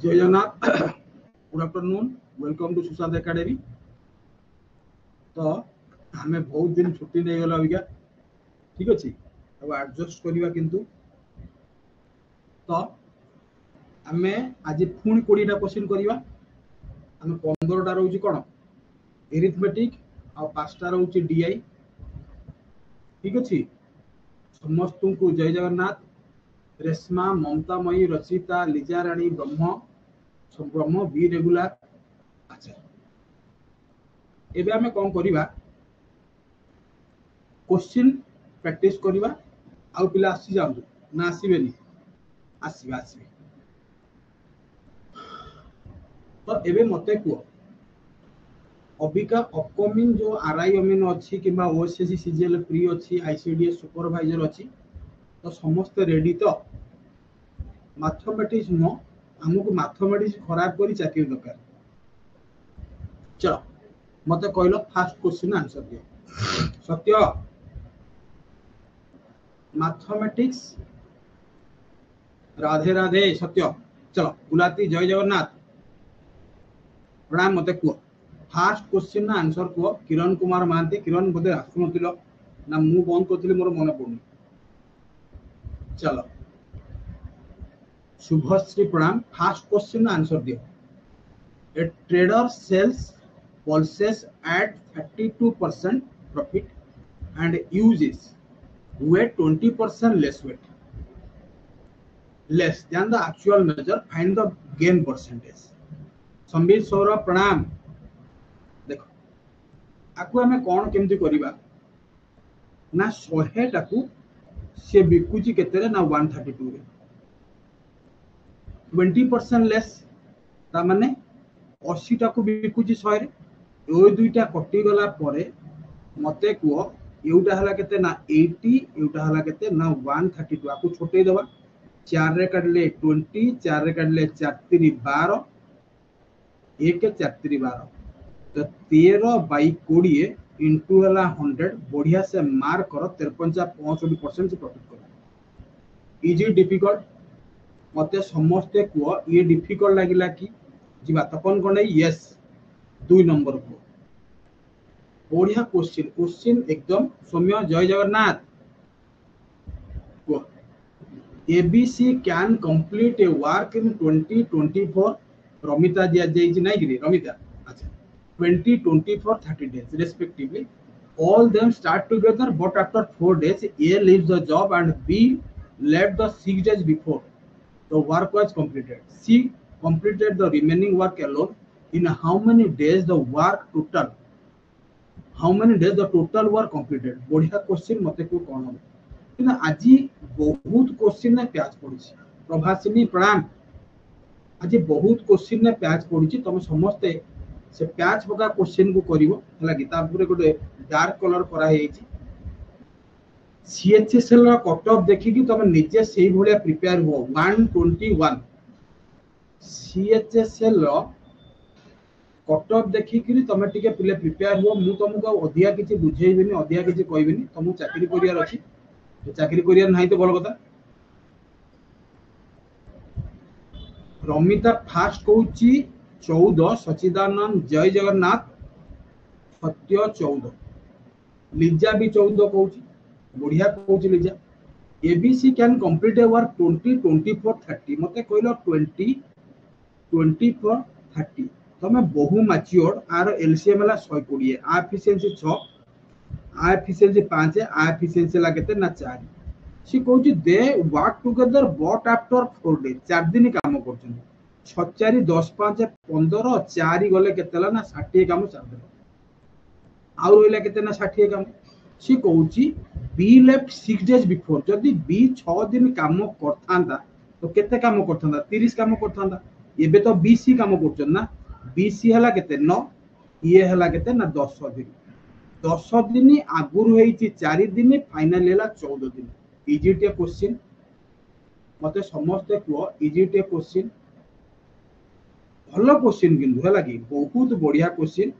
जय Jagannath good afternoon welcome to Sushant Academy. तो हमें बहुत दिन छुट्टी नहीं गला अबिका ठीक अच्छे अब एडजस्ट करवा किंतु तो आम आज पुणी 20टा क्वेश्चन करवा आम 15टा रोचे कौन एरिथमेटिक आ 5टा रोचे डीआई ठीक अच्छे। समस्त को जय जगन्नाथ। रेशमा ममतामयी रचिता लिजा राणी ब्रह्म बी रेगुलर। अच्छा एबे आमे कौन करिबा क्वेश्चन प्रैक्टिस करिबा आउ पिला आसी जांतु ना आसीबेनी आसीबा आसीबे। तो एबे मते को अबिका अपकमिंग जो आरआई अमीन अच्छी किबा ओएसएससी सीजीएल प्री अच्छी आईसीडीएस सुपरवाइजर अच्छी तो समस्त रेडी तो मैथमेटिक्स नो हमको मैथमेटिक्स खराब करी चाकरी दरकार। चलो मते कहलो फास्ट क्वेश्चन आंसर दियो सत्य मैथमेटिक्स राधे राधे सत्य। चलो गुलाती जय जगन्नाथ प्रणाम। मते को फास्ट क्वेश्चन ना आंसर को किरण कुमार महांती किरण बोधे आसुनथिलो ना मु बंद करथिली मोर मन पड़ुनी। चलो शुभश्री प्रणाम। फास्ट क्वेश्चन ना आंसर दियो a trader sells pulses at 32% profit and uses weight 20% less weight less than the actual measure find the gain percentage। Sambit Saurabh प्रणाम। देखो आकु हमें कौन केमती करिबा ना 100 टाकू से बिकुची केते रे ना 132 रे 20% लेस ता माने 80 टाकू बिकुची 100 रे ओय दुईटा कटि गला परे मते को एउटा हला केते ना 80 एउटा हला केते ना 132 आकु छोटे दबा 4 रे काटले 20 4 रे काटले 4 3 12 1 4 3 12 तो 13 बाई 20 इनटू हला 100 बढ़िया से मार करो 53-65% से प्रॉफिट करो। इजी डिफिकल्ट मते समस्ते को ये डिफिकल्ट लागिला कि जीवा तपन कोन यस 2 नंबर को बढ़िया क्वेश्चन एकदम सौम्य जय Jagannath. ABC can complete a work in 2024 Ramita दिया जाइछि नै गिरी रमिता। अच्छा 2024 30 days respectively all them start together but after 4 days A leaves the job and B left the 6 days before the work was completed। C completed the remaining work alone in how many days the total work completed। बढ़िया question मते को कोन हो कि आज बहुत question ने प्याज पड़ी प्रभासिनी प्रणाम। आज बहुत क्वेश्चन ने प्याज पड़ी तुम समस्ते से प्याज पका क्वेश्चन को करिवो हला कि तापुरे गोटे डार्क कलर करा हेछि सीएचएसएल रा कट ऑफ देखि कि तुम निजे सेही भलिया प्रिपेयर हो 121 सीएचएसएल रा कट ऑफ देखि कि तुम टिके पिले प्रिपेयर हो मु तुमको अधिया किछि बुझेइबिनी अधिया किछि कहबिनी तुम चाकरी करियार अछि चाकरी करियार नाही तो बड़ कथा। रमिता फास्ट कहूची 14 सचिदानंद जय जगन्नाथ सत्य 14 लिजा भी 14 कहूची बढ़िया कहूची लिजा। ABC can complete a work 20-24-30 मते कहलो 20-24-30 तमे बहु मैच्योर आर एलसीएम ला 120 आ एफिशिएंसी 6 आ एफिशिएंसी 5 आ एफिशिएंसी ला केते ना 4 सी कहूची they work together but after 4 day 4 दिन काम करछन 6 4 10 5 15 4 गले केतेला ना 60 काम सार दे आ रोइला केते ना 60 काम सी कहूची बी लेफ्ट 6 डेज बिफोर जदी बी 6 दिन काम करथांदा तो केते काम करथांदा 30 काम करथांदा एबे तो बीसी काम करछन ना बीसी हला केते 9 ये हला केते ना 10 दिन आगुर हेछि 4 दिन फाइनल हला 14 दिन। इजी टे क्वेश्चन मते समस्त को इजी टे क्वेश्चन भलो क्वेश्चन किंतु हला कि बहुत बढ़िया क्वेश्चन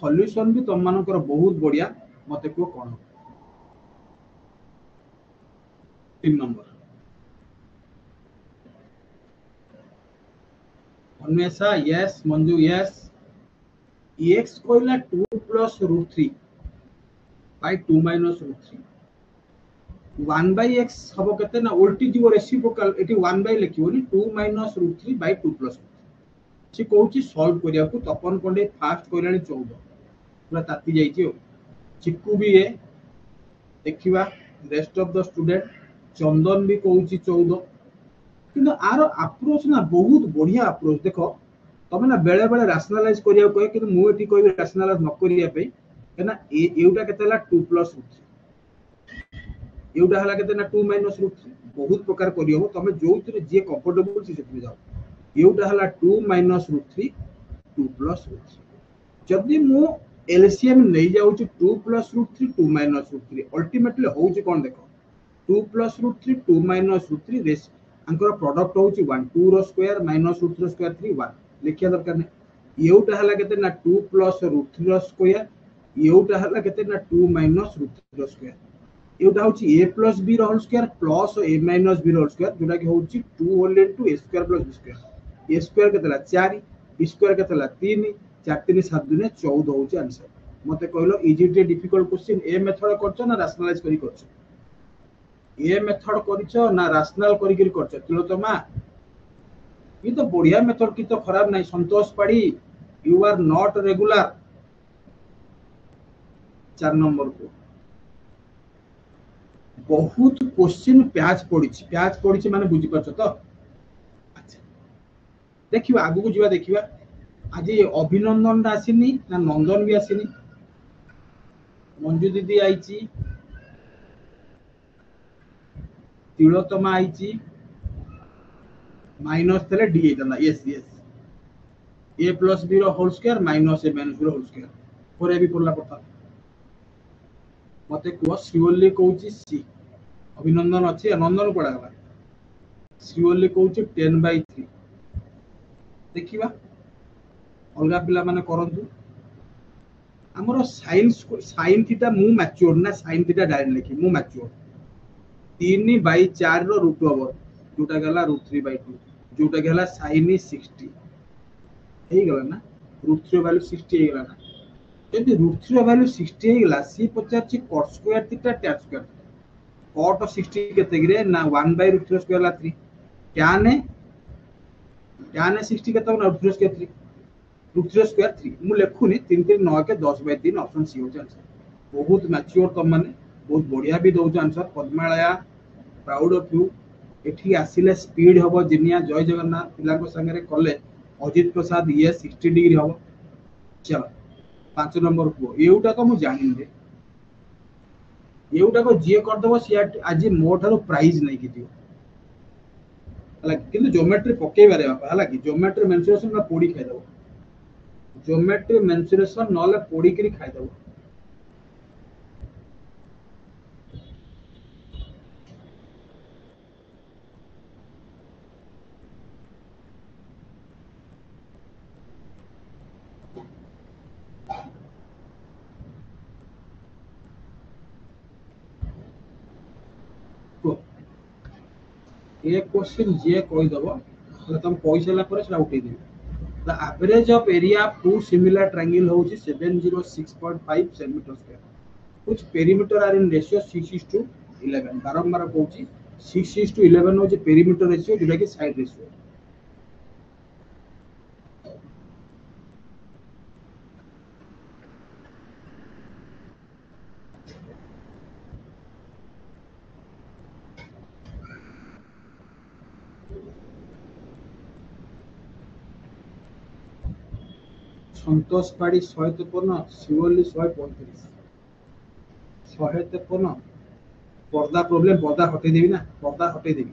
सॉल्यूशन भी तुम मानकर बहुत बढ़िया मते को कोन 3 number Anwesha yes, Manju yes. X कहला 2 plus root 3 by 2 minus root 3 1 by x हम केते ना उल्टी जीव रेसिप्रोकल एटी 1 बाय लिखिबोनी 2 माइनस रूट 3 बाय 2 प्लस से कहूची सॉल्व करिया को तपन पंडे फास्ट कहलानी 14 पूरा ताती जाईची हो चिक्कू भी है देखिबा रेस्ट ऑफ द स्टूडेंट चंदन भी कहूची 14 किंतु आरो अप्रोच ना बहुत बढ़िया अप्रोच देखो तमे ना बेले बेले रैशनलाइज करिया कहे कि मु एटी कहबी रैशनलाइज न करिया पे केना एउटा केतेला 2 प्लस रूट 3 एउटा हला केते ना 2 माइनस रूट 3 बहुत प्रकार करियो तमे जोउतरे जे कंफर्टेबल से सेति जाओ एउटा हला 2 माइनस रूट 3 2 प्लस रूट 3 जदी मु एलसीएम नै जाउची 2 plus root 3 2 minus root 3 ultimately होउची कोन देखो 2 प्लस रूट 3 2 माइनस रूट 3 रेस अंकर प्रोडक्ट होउची 1 2 रो स्क्वायर माइनस रूट 3 स्क्वायर 3 1 लिखिया दरकार नै एउटा हला केते ना 2 प्लस रूट 3 रो स्क्वायर एउटा हला केते ना 2 माइनस रूट 3 रो स्क्वायर एउटा होउची a प्लस b रो whole square plus a minus b रो होल स्क्वायर जोटा कि होउची 2 whole into a square plus b square a square केतेला 4 b स्क्वायर केतेला 3 4 3 7 दुने 14 होउची आंसर मते कहलो इजी टे डिफिकल्ट क्वेश्चन ए मेथड करछो ना रैशनलाइज करी करछो ए मेथड करछो ना रैशनल करी करी करछो तिलोतमा ये तो बढ़िया मेथड की तो खराब नहीं संतोष पड़ी you are not regular 4 number को बहुत क्वेश्चन प्याज पड़ी माने बुझी परछ तो अच्छा देखिबा आगु को जीवा देखिबा आज अभिनंदन दा आसीनी ना नंदन भी आसीनी मंजू दीदी आईची तिलोतमा आईची माइनस थले डी एतना yes yes a plus b रो whole square minus a minus b रो होल स्क्वायर पर भी पड़ला पता मते को श्रीवल्ली कहूची सी अभिनंदन अछि नंदन पड़ा गला श्रीवल्ली कहूची 10/3 देखिबा अलगा पिला माने करंतु हमरो साइन थीटा मु मैच्योर ना साइन थीटा डायरेक्ट लिखी मु मैच्योर 3/4 रो रूट ओवर जोटा गला √3/2 जोटा गला sin 60 हे गला ना √3 वैल्यू 60 हे गला ना यदि √3 वैल्यू 60 हे गला सी 50 ची cos square theta tan square cot 60 केते गिरे ना 1/√3 स्क्वायर ला 3 tan 60 केते ना √3 स्क्वायर 3 √3 स्क्वायर 3 मु लेखुनी 3 3 9 के 10/3 ऑप्शन सी हो आंसर बहुत मैच्योर त माने बहुत बढ़िया भी दउ answer Padmalaya proud of you एठी आसिले स्पीड हबो जिनिया जय जगन्नाथ पिला को संगे कले अजित प्रसाद ये 60 डिग्री हबो चलो 5 नंबर को एउटा को मु जानि दे एउटा को जे कर दबो सी आज मो थारो प्राइस नै कि दियो हला किंतु ज्योमेट्री पके बारे बापा हला कि ज्योमेट्री मेंसुरेशन ना पोडी खाइ दबो ज्योमेट्री मेंसुरेशन नले पोडी करी खाइ दबो एक क्वेश्चन जे कोइ दबो तो तुम पैसा ला पर सेटा उठै दिबो the average of area of two similar triangle होची 706.5 centimetre square which perimeter are in ratio 6:11 बारंबार कहूची 6:11 होची पेरीमीटर रेशियो जेटा कि साइड रेशियो संतोष पाड़ी 153 शिवल्ली 135 153 पर्दा प्रॉब्लम पर्दा हटे देबी ना पर्दा हटे देबी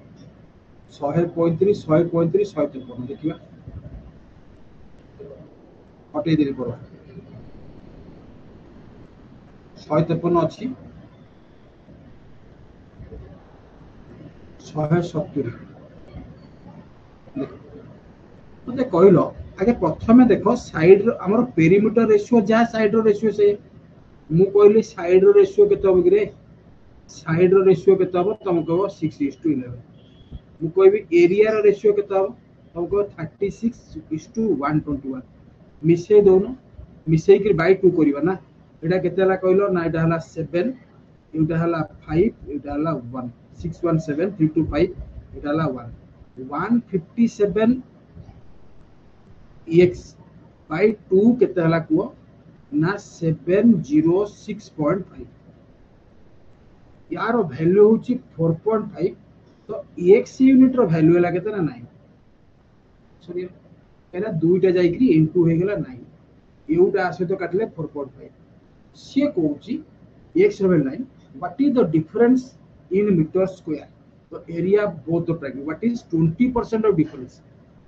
135 135 153 देखिबा हटे देबी पर्दा 153 अछि 170 मते कहलो आगे प्रथमे देखो साइड हमर पेरीमीटर रेशियो जा साइड रो रेशियो से मु कहली साइड रो रेशियो केते होबे रे साइड रो रेशियो केते होबो तुम कहबो 6:11 मु कहबी एरिया रो रेशियो केते होबो तुमको 36:121 मिसई दौन मिसई कि बाय 2 करबा ना एटा केते हला कहलो ना एटा हला 7 एटा हला 5 एटा हला 1 617325 एटा हला 1 157 x by 2 केते हला को ना 706.5 यार वैल्यू होची 4.5 तो x यूनिट रो वैल्यू हला केते ना 9 सॉरी एला दुईटा जाईकरी इनटू हे गेला 9 एउटा आसे तो काटले 4.5 से कहूची x रो 9 what is the difference in meter square तो area both the triangle what is 20% of difference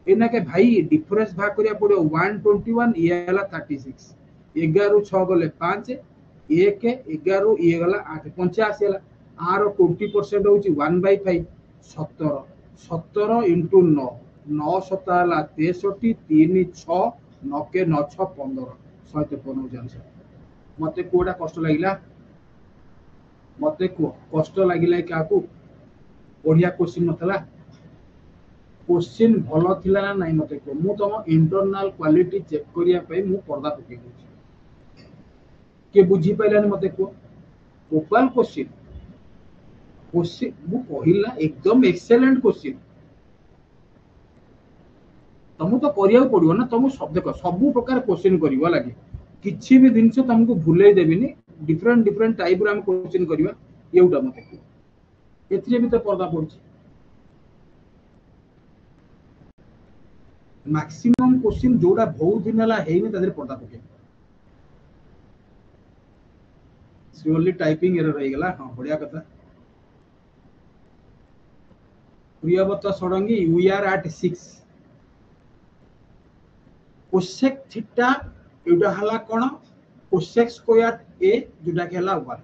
एना के भाई डिफरेंस भाग करिया पड़ो 121 ये हला 36 11 रु 6 गले 5 1 11 ये गला 8 85 हला आर 20% होची 1/5 17 17 into 9 9 7 हला 63 3 6 9 के 9 6 15 153 हो जान मते कोडा कष्ट लागिला मते को कष्ट लागिला काकू बढ़िया क्वेश्चन नथला क्वेश्चन भलो थिला ना नाही मते को मु तम इंटरनल क्वालिटी चेक करिया पे मु पर्दा पके छी के बुझी पाइलानी मते को ओपन क्वेश्चन क्वेश्चन मु कहिला एकदम एक्सीलेंट क्वेश्चन तुमको तो करिया पड़ियो ना तुम सब देखो सब प्रकार क्वेश्चन करियो लागे किछि भी जिंस तुमको भूलै देबिनी डिफरेंट डिफरेंट टाइप रो हम क्वेश्चन करिवा एउटा मते को एथिरे भी तो पर्दा पड़छि मैक्सिमम क्वेश्चन जोड़ा बहुत दिन हला हेनी तादर पर्दा पके सियोरली टाइपिंग एरर रह गला हां बढ़िया कथा Priyabrata Sadangi we are at 6 cosec theta एटा हला कोन कोसेक स्क्वायर ए जोटा के हला 1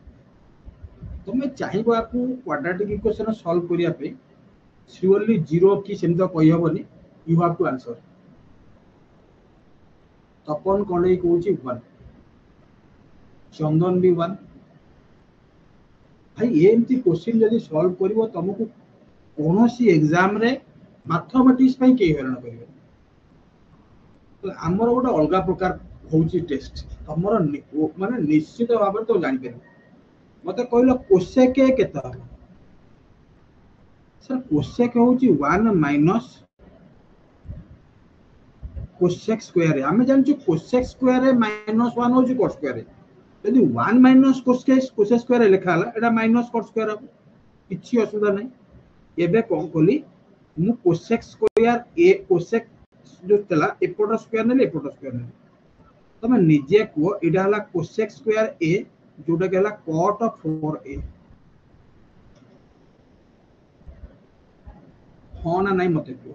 तुम चाहिबा को क्वाड्रेटिक इक्वेशन सॉल्व करिया पे सियोरली 0 की सेम तो कहि हबनी यू हैव टू आंसर तपन कोणे कहूची 1 चंदन भी 1 भाई एमती क्वेश्चन जदी सॉल्व करिवो तुमको कोनोसी एग्जाम रे मैथमेटिक्स पई के हेरण करिवो तो हमर गोटे अलग प्रकार होची टेस्ट हमर माने निश्चित भाव तो जानि पर मते कहलो कोसेक केता सर कोसेक होची 1 माइनस कोसेक स्क्वायर है हमें जानछु कोसेक स्क्वायर है -1 होची कोस स्क्वायर है यदि 1 माइनस कोसेक स्क्वायर लिखा हला एटा माइनस कोस स्क्वायर हो किछि असुविधा नै एबे कोन कोली मु कोसेक स्क्वायर ए कोसेक जो तला एपोट स्क्वायर ने एपोट स्क्वायर ने तमे निजे को एटा हला कोसेक स्क्वायर ए जोटा के हला cot of 4a होना नहीं मते को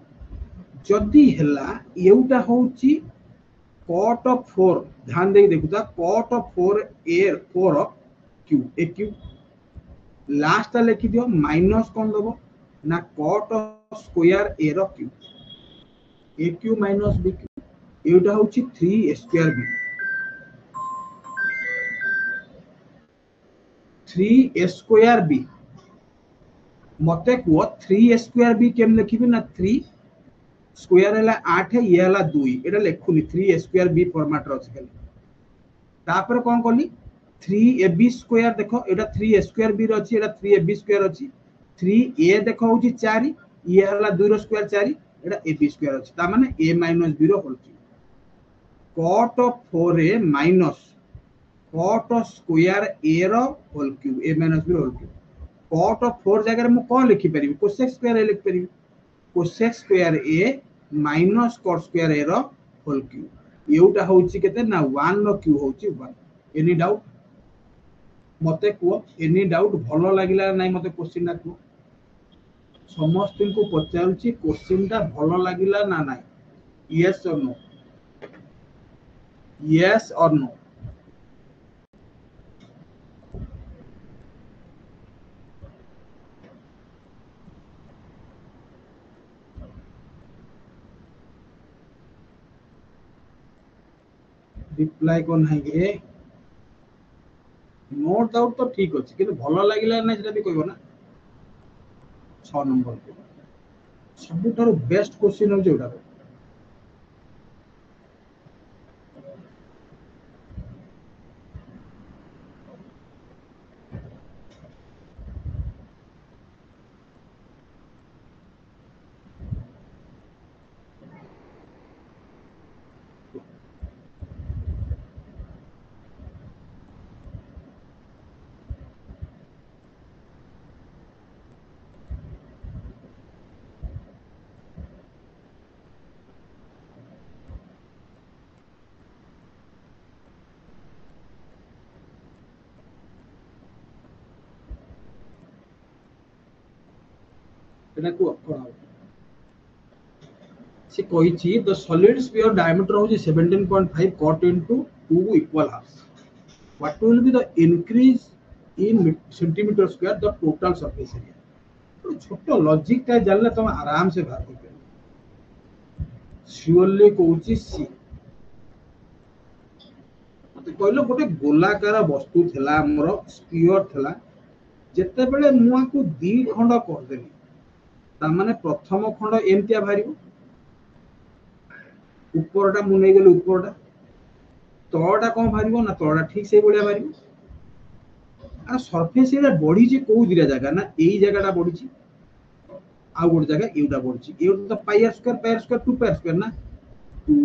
जदी हला एउटा होची cot of 4 ध्यान दे देखुता cot of 4a 4 q a q last लिखि दियो माइनस कोन दबो ना cot of स्क्वायर a रो q a q minus b q एटा होची 3 स्क्वायर b 3 स्क्वायर b मते को 3 स्क्वायर b केम लिखिबे ना 3 स्क्वायर हला 8 ये हला 2 एटा लिखुनी 3 स्क्वायर b फॉर्मेट रो अछि खाली तापर कोन कोली 3ab स्क्वायर देखो एटा 3 स्क्वायर b रो अछि एटा 3ab स्क्वायर अछि 3a देखो होची 4 ये हला 2 रो स्क्वायर 4 एटा ab स्क्वायर अछि ता माने a - b रो होल cot of 4a minus cot of square a रो होल क्यूब a - b रो होल क्यूब cot of 4 जगह मु कोन लिखि परिबी cosec square a लिखि परिबी cosec square a minus cot square a रो होल क्यूब एउटा होची केते ना 1 रो क्यूब होची 1 एनी डाउट मते को एनी डाउट भलो लागिला नै मते क्वेश्चन ना को समस्त को पचारुची क्वेश्चन ता भलो लागिला ना नै यस और no yes or no reply कोन है के नो डाउट तो ठीक अछि कि भलो लागिला नै जेटा भी कहबो ना 6 नंबर को सबुठारु बेस्ट क्वेश्चन हो जोटा एटा को कोन से कहिछि द सॉलिड स्फीयर डायमीटर हो 17.5 cut into 2 equal halves what will be the increase in centimeter square the total surface area तो छोटो लॉजिक टा जानले तुम आराम से बात कर श्योरली कहूची सी मते कहलो गोटे गोलाकार वस्तु थला हमर स्फीयर थला जेते बेले मुआ को दी खंड कर देली ता माने प्रथम खंड एमतिया भारिबो ऊपरटा मु नै गेले ऊपरटा तळटा कोन भारिबो ना तळटा ठीक से बढिया भारिबो आ सरफेस एरिया बढी जे को दिरा जगह ना एई जगहटा बढी छी आ गोटे जगह एउटा बढी छी एउटा तो पाई स्क्वायर 2 पाई स्क्वायर ना 2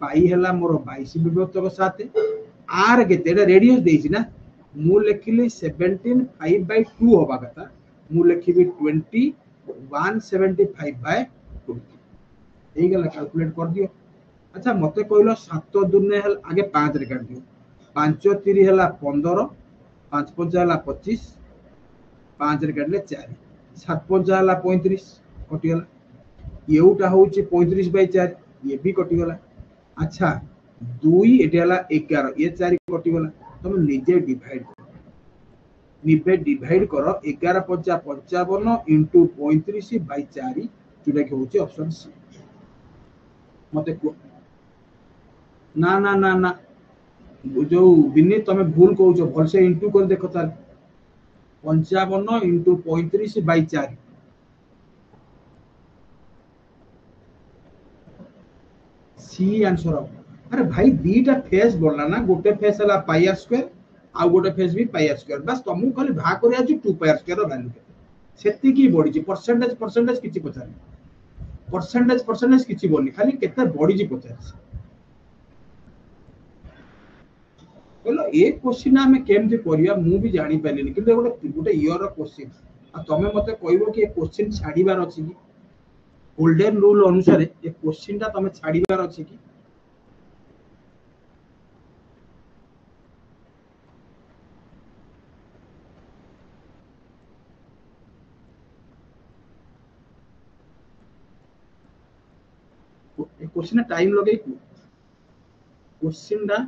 पाई हला मोर 22 विभक्त 7 आर केते एटा रेडियस देछि ना मु लिखिली 17 5 by 2 होबा कथा मु लिखिबी 20 175 by 2 एई गला कैलकुलेट कर दियो अच्छा मते कहलो 7 दुने हल आगे 5 रे काट दियो 5 3 हला 15 5 5 हला 25 5 रे काटले 4 7 5 हला 35 कटि गला एउटा होची 35 by 4 ये भी कटि गला अच्छा 2 एटे हला 11 ये 4 कटि गला तुम निजे डिवाइड करो 11 5 55 into 35 by 4 जोटा कि होची ऑप्शन सी मते ना ना ना ना जो बिनी तमे भूल कहू छो भल से इनटू कर देखो तार 55 into 35 by 4 सी आंसर अरे भाई दीटा फेस बोलना ना गोटे फेस हला पाई आर स्क्वायर आ गोटे फेस भी पाई आर स्क्वायर बस तुमको खाली भाग कर आजु 2 पाई आर स्क्वायर रो वैल्यू सेति की बढी छी परसेंटेज किछि पचार परसेंटेज किछि बोलनी खाली केते बढी छी पचार बोलो ए क्वेश्चन हमें केमते करिया मु भी जानि पालिनी किंतु गोटे इयर रो क्वेश्चन आ तमे मते कहबो कि ए क्वेश्चन छाडीबार अछि कि गोल्डन रूल अनुसार ए क्वेश्चन ता तमे छाडीबार अछि कि ए क्वेश्चन टाइम लगे क्वेश्चन दा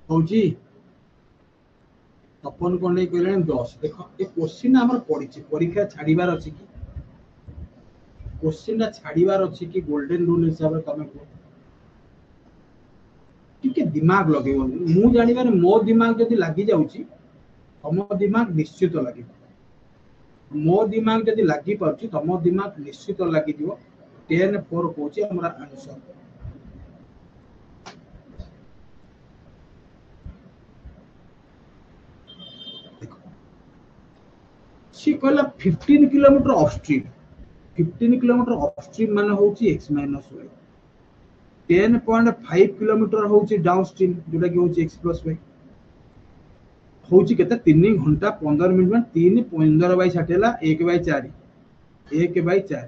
होजी तपन कोन नै कहले 10 देखो ए क्वेश्चन हमर पढिछि परीक्षा छाडीबार अछि कि क्वेश्चन छाड़ीबार अच्छी कि गोल्डन रूल हिसाब से तुम टिके दिमाग लगे मु जानिबार मो दिमाग जदि लागि जाउची तम दिमाग निश्चित लागि मो दिमाग जदि लागि पाउची तम दिमाग निश्चित लागि दियो 10 4 कहूची हमरा आंसर सी कहला 15 किलोमीटर अपस्ट्रीम 15 किलोमीटर अपस्ट्रीम माने होची x माइनस y 10.5 किलोमीटर होची डाउनस्ट्रीम जोटा कि होची x प्लस y होची केते 3 घंटा 15 मिनिट में 3 15 बाय 60 ला 1 बाय 4 1 बाय 4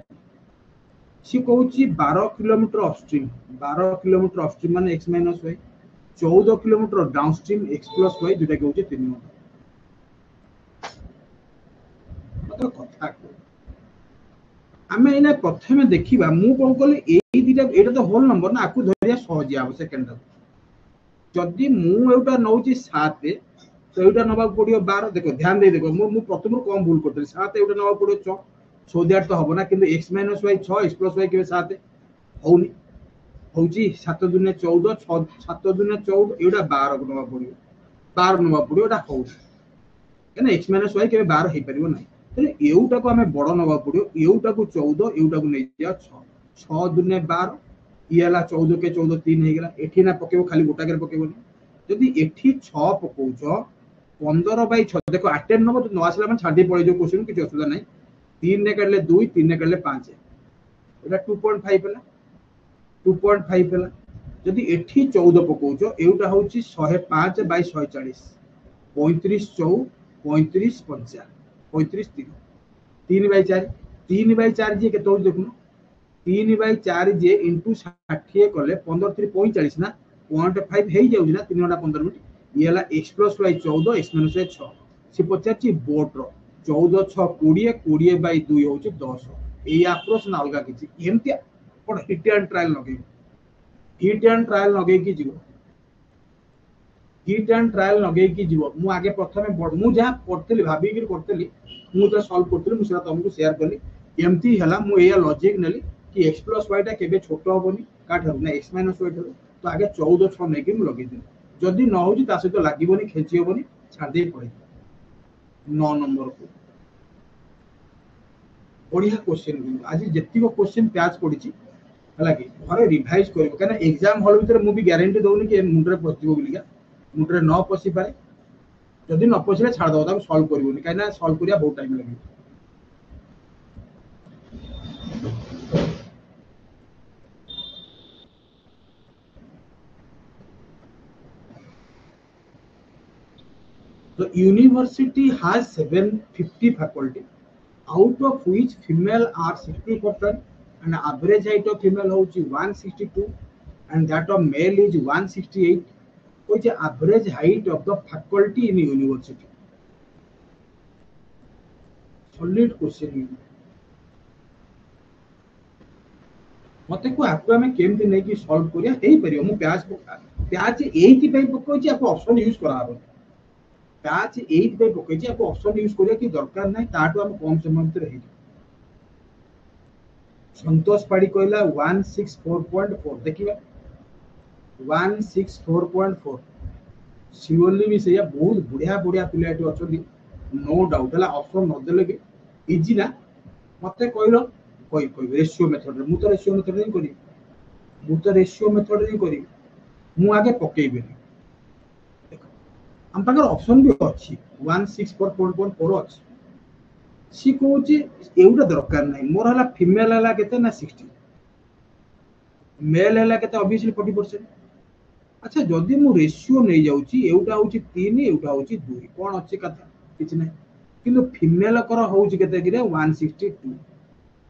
सी कहूँ 12 किलोमीटर अपस्ट्रीम, 12 किलोमीटर अपस्ट्रीम मान x minus y, 14 kilometre downstream x plus y जोटा कि होची 3 घंटा। मतलब कथा को आमे एना प्रथमे देखिबा, मु कोन कहले एई दिटा एटा तो होल नंबर ना, आकु धरिया सहज आबो सेकंड टा। जदि मु एटा नउची 7 तो एटा नबा पड़ियो 12। देखो ध्यान दे, देखो मु प्रथम कम भूल करथि, 7 एटा नबा पड़ियो 6, सो दैट तो हबो ना, किंतु x - y 6 x + y के 7 होउनी, होउची 7 दुने 14, 6 7 दुने 14 एटा 12 को नबा पड़ियो, 12 नबा पड़ियो, एटा होउ केना x - y के 12 हे परिबो नै। तने एउटा को हमें बड़ नबा पड़ियो, एउटा को 14, एउटा को नै जा 6, 6 दुने 12 इयाला 14 के 14 3 हे गेला। एठी ना पकेबो, खाली गोटा के पकेबोनी। जदि एठी 6 पकोउछो 15/6, देखो अटेंड नंबर तो न आसला मन छाडी पळे जो क्वेश्चन किछ असुविधा नै। 3 ने काटले 2, 3 ने काटले 5, एटा 2.5 हला, 2.5 हला। जदि एठी 14 पकोउछो, एउटा होउची 105/140, 35 4 35 50 35 3 3/4, 3/4 जे केतो देखुनो, 3/4 जे इनटू 60 कले 15 3 45 ना, 0.5 हे जाउची ना 3 घंटा 15 मिनिट। ये हला x + y 14, x - y 6। से पचाची बोट रो 14 6 20, 20/2 होउची 10। एई अप्रोच ना अलगा किछि एमतिया कोन हिट एंड ट्रायल लगे, हिट एंड ट्रायल लगे कि जीवो, हिट एंड ट्रायल लगे कि जीवो। मु आगे प्रथमे मु जहा करतली भाबी कि करतली, मु तो सॉल्व करतली, मु सेरा तुमको शेयर करली। एमती हला मु एया लॉजिक नली कि x + y टा केबे छोट होबनी काठ हो ना x - y ठो, तो आगे 14 6 नै कि मु लगे दिली। जदि न होची ता सहित लागिबोनी, खेची होबनी, छाड़ दे पड़े। 9 नंबर को बढ़िया क्वेश्चन। आज जेतिको क्वेश्चन प्याच पड़ी हला कि घरे रिवाइज करिवो, काना एग्जाम हॉल भीतर मु भी गारंटी दउनी कि मुंडरे पसिबो बोलिका, मुंडरे न पसि पारे। जदि न पसिले छाड़ दो, ताको सॉल्व करिवोनी, काना सॉल्व करिया बहुत time लागिवो। The university has 750 faculty, out of which female are 60% and average height of female hochi 162 and that of male is 168, which is average height of the faculty in university. Solid question. मते को आपको हमें केमती नै कि solve करिया हेई परियो। मु प्याज एइति पई पकोची, आपको ऑप्शन यूज करा हबो। प्याज एइति पई पकोची, आपको ऑप्शन यूज करिया कि दरकार नै, ताटो हम कम समय भीतर हेई। संतोष पाड़ी कहला 164.4, देखिबा 164.4 सिवली भी सेया बहुत बढ़िया बढ़िया प्लेट अछली, नो डाउट हला। ऑप्शन न देले के इजी ना, मते कहलो कोई रेशियो मेथड रे, मु तो रेशियो मेथड रे करी, मु तो रेशियो मेथड रे करी, मु आगे पकेइबे। देखो हम पाकर ऑप्शन भी अछि 164.4 अछि, सी कहूची एउटा दरकार नै। मोर हला फीमेल हला केते ना 60, मेल हला केते ऑब्वियसली 40%। अच्छा जदि मु रेशियो नै जाउची, एउटा होची 3, एउटा होची 2, कोन अछि कथा किछ नै। किंतु फीमेल कर होची केते गिरे 162,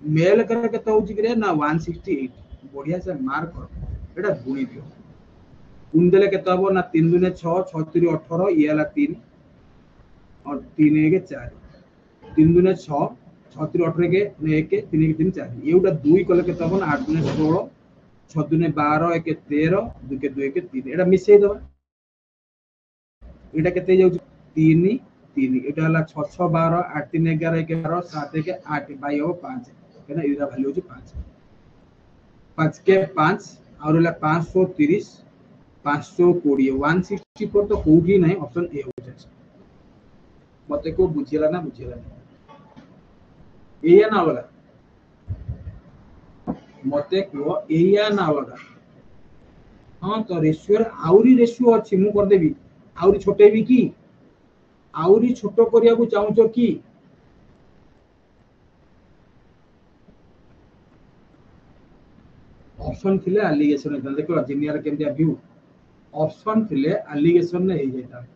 मेल कर केते होची गिरे ना 168। बढ़िया से मार्क कर, एटा गुणी दियो, गुण देले केते हबो ना 3 दुने 6, 6 3 18, ये हला 3 और 3 1 4, 3 दुने 6, 6 3 18 के 1 3 1 3 4, एउटा 2 कले केते हबो ना 8 दुने 16, 6 दुने 12 1 13, 2 के 2 1 3, एटा मिसै दबा, एटा केते जाउची 3 3, एटा हला 6 6 12, 8 3 11 1 12, 7 1 8 बाई हो 5, केना एटा वैल्यू होची 5, 5 के 5 और हला 530 520, 164 तो कोठी नै, ऑप्शन ए हो जाय। मते को बुझियला ना, बुझियला एया ना अलगा, मते को एया ना अलगा। हां तो रेशियो आउरी रेशियो अछि, मु कर देबी आउरी छोटेबी की, आउरी छोटो करिया को चाहूचो की, ऑप्शन थिले एलिगेशन होता। देखो जीनियर केमतिया व्यू, ऑप्शन थिले एलिगेशन ने हे जेता,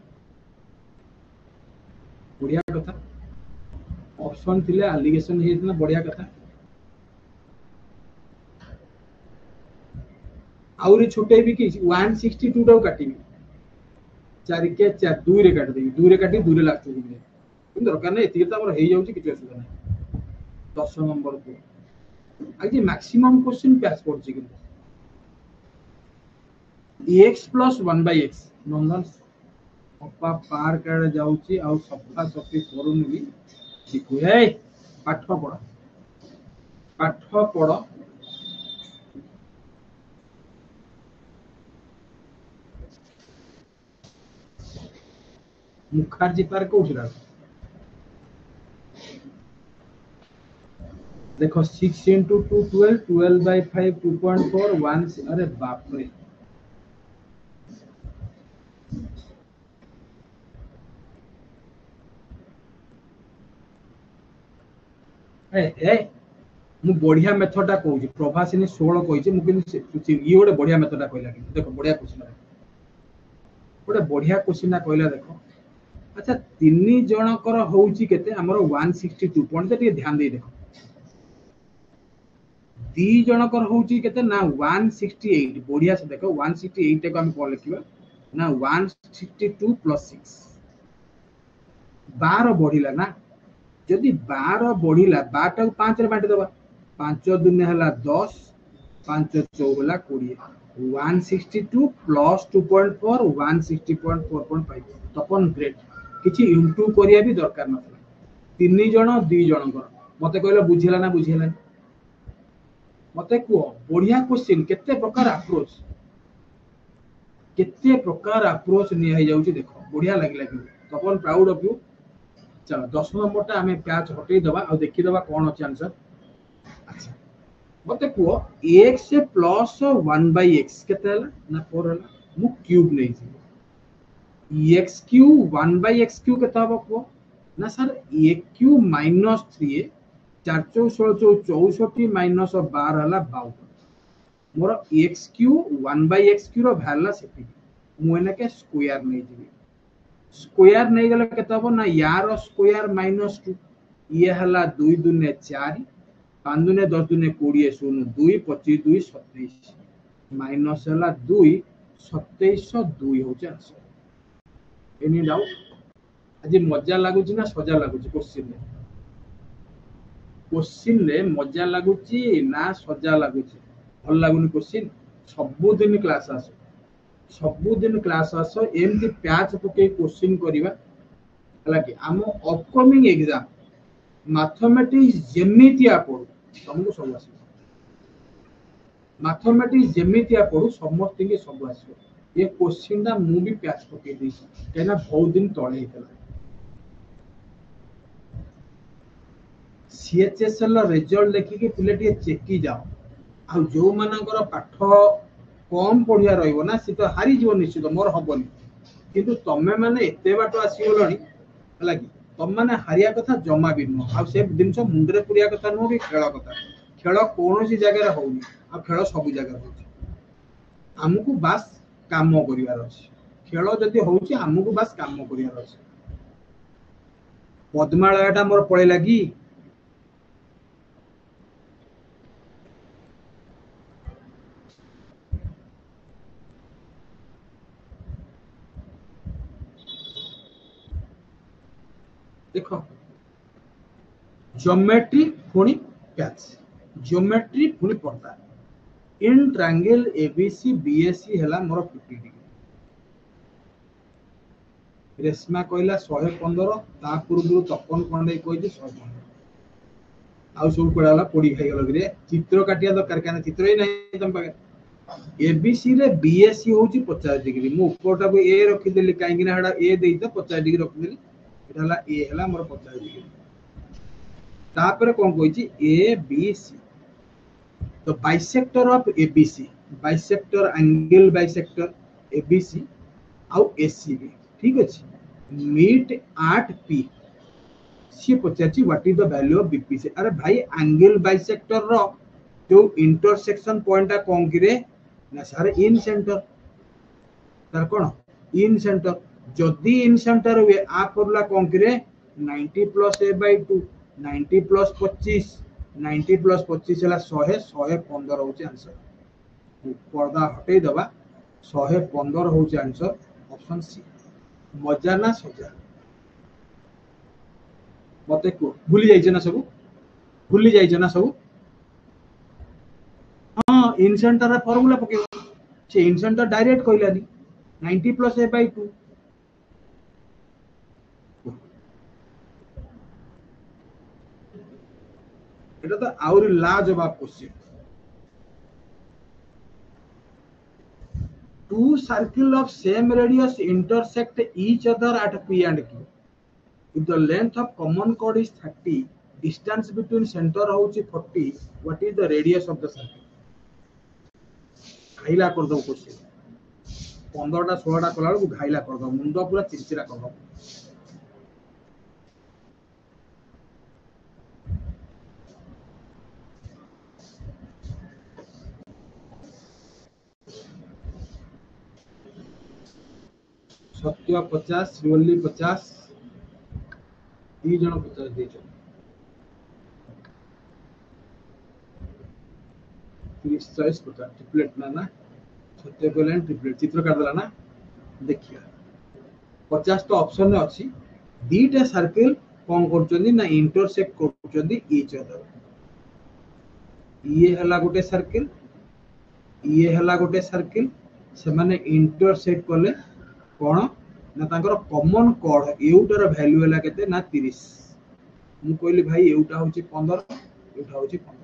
बढ़िया कथा। ऑप्शन थिले एलिगेशन हे जेता, बढ़िया कथा। आउरी छोटे भी कि 162 टाउ काटिबी 4 के 4 2 रे काट देबी 2 रे काटी 2 रे लास्ट को देबी किंतु दरकार नै एति त हमर हेई जाउची किछ असुविधा नै 10 नंबर को आज मैक्सिमम क्वेश्चन पास करछि किंतु x plus 1 by x number अपा पार काड जाउची आ सफा सफी करूनु भी ठीक है पाठ पढ़ मुखर्जी पार्क कौन देखो 6 into 2 12 12 by 5 2.4 1 अरे बाप रे ए मु बढ़िया मेथड टा कहूची प्रभासिनी 16 कहूची मु किन ये गोटे बढ़िया मेथड टा कहला देखो बढ़िया क्वेश्चन कहला देखो अच्छा तीन जनकर होउची केते हमर 162 पॉइंट टे ध्यान दे देखो दी जनकर होउची केते ना 168 बढ़िया से देखो 168 टे को हम कोन लिखिबा ना 162 plus 6 12 बढ़िला ना जदि 12 बढ़िला 12 टा 5 रे बांटी दबा 5 दुने हला 10 5 4 हला 20 162 plus 2.4 160.4.5 तपन ग्रेट किछि इंटू करिया भी दरकार न तीन जण दुई जण कर मते कहले बुझिला ना बुझिला मते को बढ़िया क्वेश्चन केते प्रकार अप्रोच नि है जाउची देखो बढ़िया लागिला कि तपन प्राउड ऑफ यू चलो 10 नंबर टा हमें प्याच हटै दबा आ देखि दबा कोन अछि आंसर अच्छा मते को x plus 1 by x केते हला ना 4 हला मु क्यूब नै छी x cube 1 by x cube केते हबो को ना sir a cube minus 3 4 4 16 64 minus 12 हला 52 मोर x cube 1 by x cube रो वैल्यू सेति मु एना के स्क्वायर नै दिबी स्क्वायर नहीं गले केते हबो ना यार स्क्वायर माइनस 2 ये हला 2 दुने 4 5 दुने 10 दुने 20 शून्य 2 25 2 27 माइनस हला 2 27 2 हो जास एनी डाउट आज मजा लागुची ना सजा लागुची क्वेश्चन रे मजा लागुची ना सजा लागुची भल लागुनी क्वेश्चन सब दिन क्लास आसो सबुदिन क्लास आस एमती प्याच पके क्वेश्चन करिवा हला कि हम अपकमिंग एग्जाम मैथमेटिक्स जेमितिया पढु तुमको सब आसी मैथमेटिक्स जेमितिया पढु समस्त के सब आसी ये क्वेश्चन दा मु भी प्याच पके दी केना बहुत दिन तळे हेतला सीएचएसएल रिजल्ट देखि के पिलेटी चेक की जाओ आ जो मानकर पाठ कम पढ़िया रहिबो ना सी तो हारी जीव निश्चित मोर हबनी किंतु तमे माने एते बाटो आसी गलणी हला कि तम माने हारिया कथा जमा भी न आ से दिनस मुंडरे पुरिया कथा न कि खेल कोनोसी जगह रे होउनी आ खेल सब जगह होउची हमकु बस काम करिवार अछि खेल जदी होउची हमकु बस काम करिवार अछि पद्मालयटा मोर पळे लागी देखो ज्योमेट्री पुनी पैच ज्योमेट्री पुनी पड़ता इन ट्रायंगल एबीसी बीएससी हला मोर 50 डिग्री रेशमा कहला 115 ता पूर्व तपन खंडे कहजे 115 आउ सब पड़ाला पड़ी खाई गल रे चित्र काटिया दरकार काना चित्र ही नहीं तम पागे एबीसी रे बीएससी होची 50 डिग्री मु ऊपरटा को ए रखि देली काई कि हडा ए देई त 50 डिग्री रखि देली एटाला ए हला मोर 50 डिग्री तापर कोन कहछि ए बी सी तो bisector of ABC bisector angle bisector ABC आउ एसीबी ठीक अछि मीट एट पी सी पचाची what is the value of BPC अरे भाई एंगल बाइसेक्टर रो जो इंटरसेक्शन पॉइंट आ कोन किरे ना सर इन सेंटर तर कोन इन सेंटर जदी इन सेंटर हुए आ फॉर्मूला कोन करे 90 plus a by 2 90 plus 25 90 plus 25 हला 100 115 होचे आंसर पर्दा हटई दबा 115 हूँ आंसर ऑप्शन सी। मजा ना सजा मत भूली जाइए ना सब भूली जाइए ना सब। हाँ इनसेंटर फर्मुला पके से इनसेंटर डायरेक्ट कहलानी 90 प्लस ए बाई 2 এটা তো আউরি লাজবাব question. Two circles of same radius intersect each other at P and Q. If the length of common chord is 30, distance between center होउची 40, what is the radius of the circle? घाइला कर दो question 15टा 16टा कला को घाइला कर दो मुंडा पूरा चिरचिरा कर दो। सत्य 50 श्रीवल्ली 50 दी जन 50 दे छ 30 40 50 ट्रिपलेट ना ना सत्य कहले ट्रिपलेट चित्र काट देला ना देखिया 50 तो ऑप्शन में अछि दीटा सर्कल कोन करचंदी ना इंटरसेक्ट करचंदी ईच अदर। ये हला गोटे सर्कल ये हला गोटे सर्कल से माने इंटरसेक्ट करले कोन ना तांकर कॉमन कोड एउटार वैल्यू हला केते ना 30 मु कहली भाई एउटा होची 15 एउटा होची 15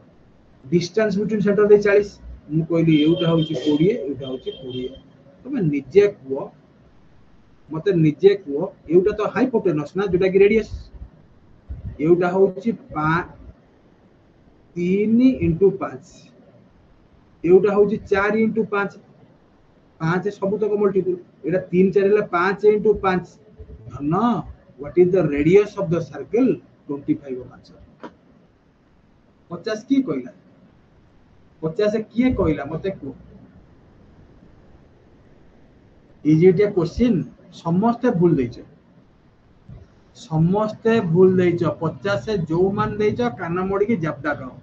डिस्टेंस बिटवीन सेंटर दे 40 मु कहली एउटा होची 20 एउटा होची 20 तमे निजे को मते निजे को एउटा तो हाइपोटेनस ना जोटा कि रेडियस एउटा होची 3 into 5 एउटा होची 4 into 5 5 सब तक मल्टीपल एटा 3 4 हला 5 into 5 ना what is the radius of the circle 25 answer 50 की कहला 50 किए कहला मते को इज इट ए क्वेश्चन समस्त भूल देछ समस्ते भूल देछ 50 से जो मान देछ काना मोड़ी के जपदा करो